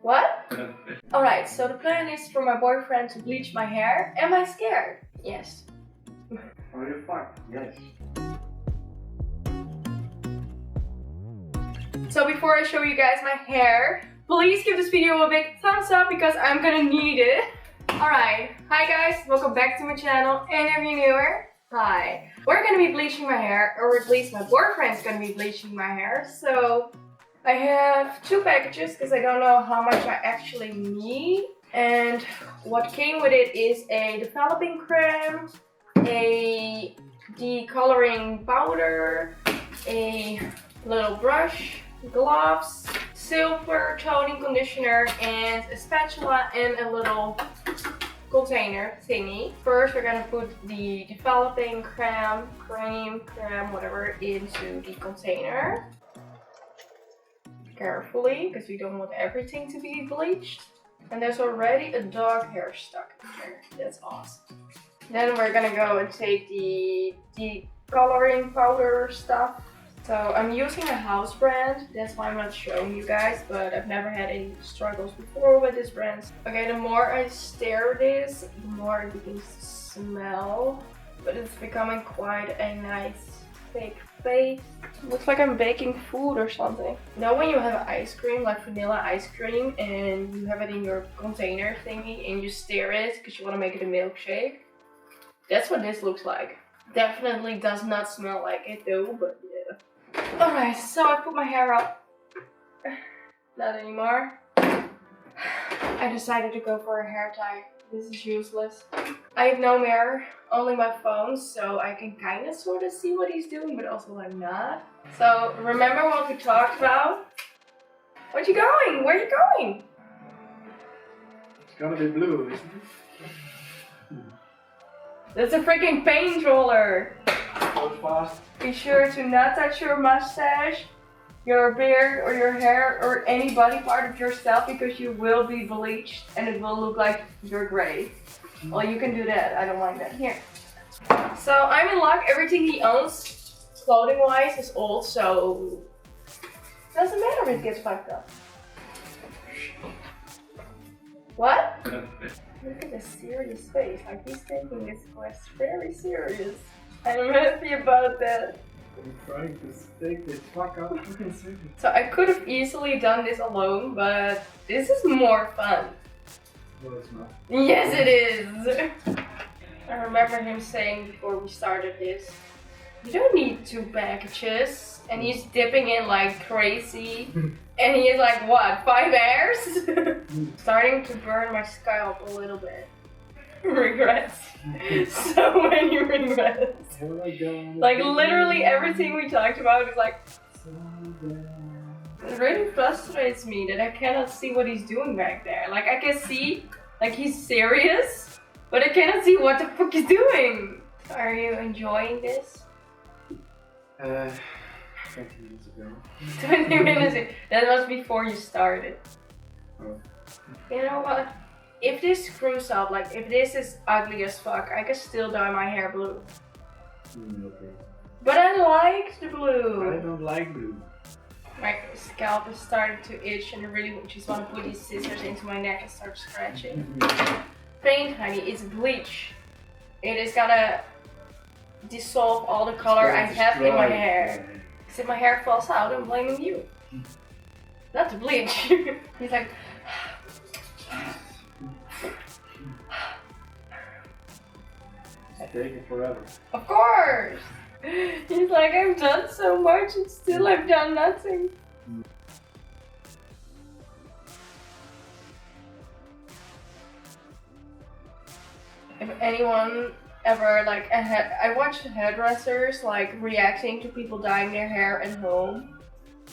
What? Alright, so the plan is for my boyfriend to bleach my hair. Am I scared? Yes. Are you fucked? Yes. So before I show you guys my hair, please give this video a big thumbs up because I'm gonna need it. Alright, hi guys, welcome back to my channel, and if you're newer, hi. We're gonna be bleaching my hair, or at least my boyfriend's gonna be bleaching my hair. So I have two packages because I don't know how much I actually need. And what came with it is a developing cream, a decoloring powder, a little brush, gloves, silver toning conditioner, and a spatula and a little container thingy. First we're gonna put the developing cream, whatever, into the container. Carefully, because we don't want everything to be bleached. And there's already a dog hair stuck in there. That's awesome. Then we're gonna go and take the coloring powder stuff. So I'm using a house brand, that's why I'm not showing you guys, but I've never had any struggles before with this brand. Okay, the more I stir this, the more it begins to smell. But it's becoming quite a nice thick paste. Looks like I'm baking food or something. You know when you have ice cream, like vanilla ice cream, and you have it in your container thingy and you stir it because you want to make it a milkshake? That's what this looks like. Definitely does not smell like it though, but yeah. Alright, so I put my hair up. Not anymore. I decided to go for a hair tie. This is useless. I have no mirror, only my phone, so I can kind of sort of see what he's doing, but also I'm not. So remember what we talked about? Where you going? Where are you going? It's gonna be blue, isn't it? That's a freaking paint roller. Go fast. Be sure to not touch your mustache, your beard, or your hair, or any body part of yourself because you will be bleached and it will look like you're gray. Well, you can do that. I don't mind that. Here. So I'm in luck. Everything he owns, clothing-wise, is old, so doesn't matter if it gets fucked up. What? Look at this serious face. Like he's taking this quest very serious. I'm happy about that. I'm trying to stick this fuck up. So I could have easily done this alone, but this is more fun. No, it's not. Yes, it is. I remember him saying before we started this, you don't need 2 packages. And he's dipping in like crazy. And he is like, what, 5 hairs? Starting to burn my scalp a little bit. Regrets. So many regrets. Like literally everything we talked about is like, it really frustrates me that I cannot see what he's doing back there. Like I can see, like he's serious, but I cannot see what the fuck he's doing. Are you enjoying this? 20 minutes ago. 20 minutes ago. That was before you started. Oh. You know what? If this screws up, like if this is ugly as fuck, I can still dye my hair blue. Okay. But I like the blue. I don't like blue. My scalp is starting to itch and I really just want to put these scissors into my neck and start scratching. Paint, honey, it's bleach. It is gonna dissolve all the color I have in my hair. Because if my hair falls out, I'm blaming you. Not the bleach. He's like... It's taking forever. Of course! He's like, I've done so much and still I've done nothing. If anyone ever, like, I watched hairdressers, like, reacting to people dyeing their hair at home.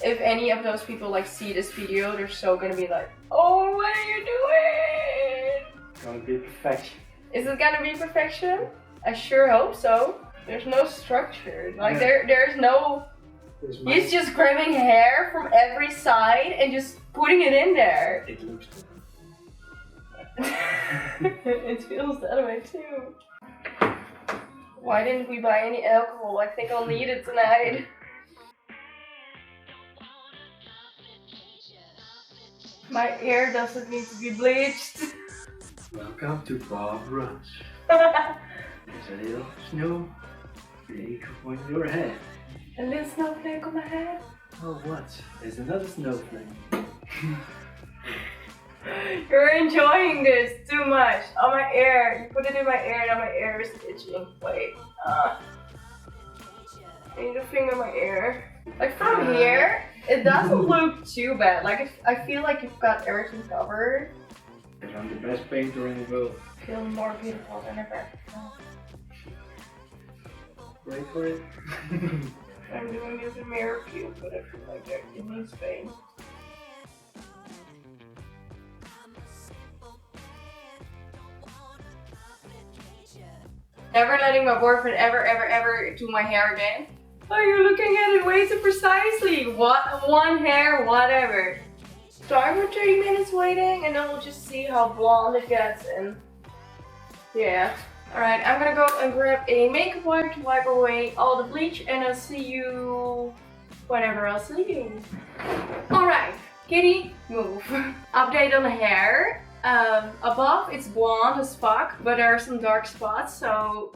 If any of those people, like, see this video, they're so gonna be like, oh, what are you doing? It's gonna be perfection. Is it gonna be perfection? I sure hope so. There's no structure. Like Yeah. there's no... He's just grabbing hair from every side and just putting it in there. It looks good. It feels that way too. Why didn't we buy any alcohol? I think I'll need it tonight. My hair doesn't need to be bleached. Welcome to Bob Brunch. There's a little snowflake on your head. A little snowflake on my head. Oh, what? There's another snowflake. You're enjoying this too much. On my ear. You put it in my ear and now my ear is itching. Wait. I need to finger my ear. Like from here, it doesn't look too bad. Like I feel like you've got everything covered. Because I'm the best painter in the world. I feel more beautiful than ever. Wait for it. I'm doing this in mirror view, but I feel like it needs paint. Never letting my boyfriend ever do my hair again. Oh, you're looking at it way too precisely. What? One hair, whatever. Start with 30 minutes waiting and then we'll just see how blonde it gets and yeah. Alright, I'm gonna go and grab a makeup wipe to wipe away all the bleach and I'll see you whenever I'll see you. Alright, kitty, move. Update on the hair. Above it's blonde as fuck, but there are some dark spots, so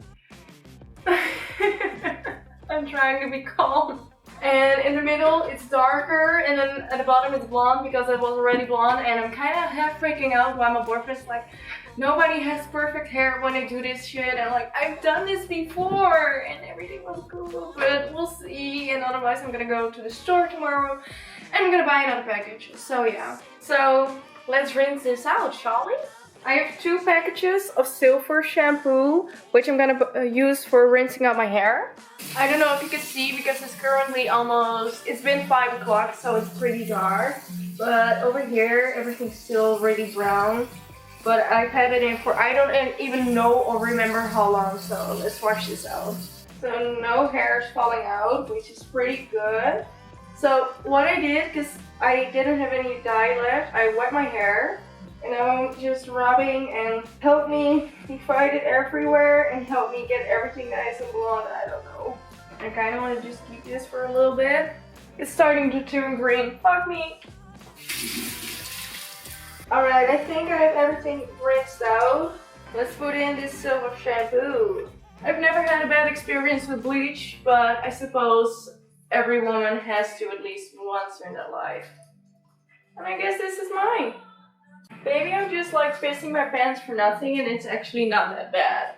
I'm trying to be calm. And in the middle it's darker, and then at the bottom it's blonde because it was already blonde, and I'm kind of half freaking out while my boyfriend's like, nobody has perfect hair when they do this shit, and I'm like, I've done this before and everything was cool, but we'll see. And otherwise I'm gonna go to the store tomorrow and I'm gonna buy another package. So yeah, so let's rinse this out, shall we? I have 2 packages of silver shampoo, which I'm gonna use for rinsing out my hair. I don't know if you can see because it's currently it's been 5 o'clock, so it's pretty dark. But over here, everything's still really brown. But I've had it in for, I don't even know or remember how long, so let's wash this out. So no hair is falling out, which is pretty good. So what I did, because I didn't have any dye left, I wet my hair. And I'm just rubbing and help me fight it everywhere and help me get everything nice and blonde. I don't know. I kind of want to just keep this for a little bit. It's starting to turn green. Fuck me. Alright, I think I have everything rinsed out. Let's put in this silver shampoo. I've never had a bad experience with bleach, but I suppose every woman has to at least once in their life. And I guess this is mine. Maybe I'm just like pissing my pants for nothing and it's actually not that bad.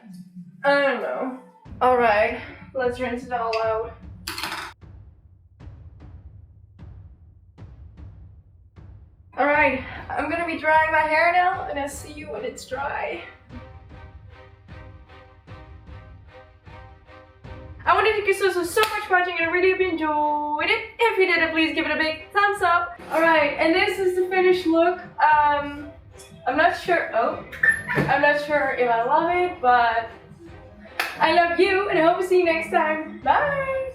I don't know. Alright, let's rinse it all out. Alright, I'm gonna be drying my hair now and I'll see you when it's dry. I want to thank you so much for watching and I really hope you enjoyed it. If you did, please give it a big thumbs up. Alright, and this is the finished look. I'm not sure if I love it, but I love you and I hope to see you next time. Bye!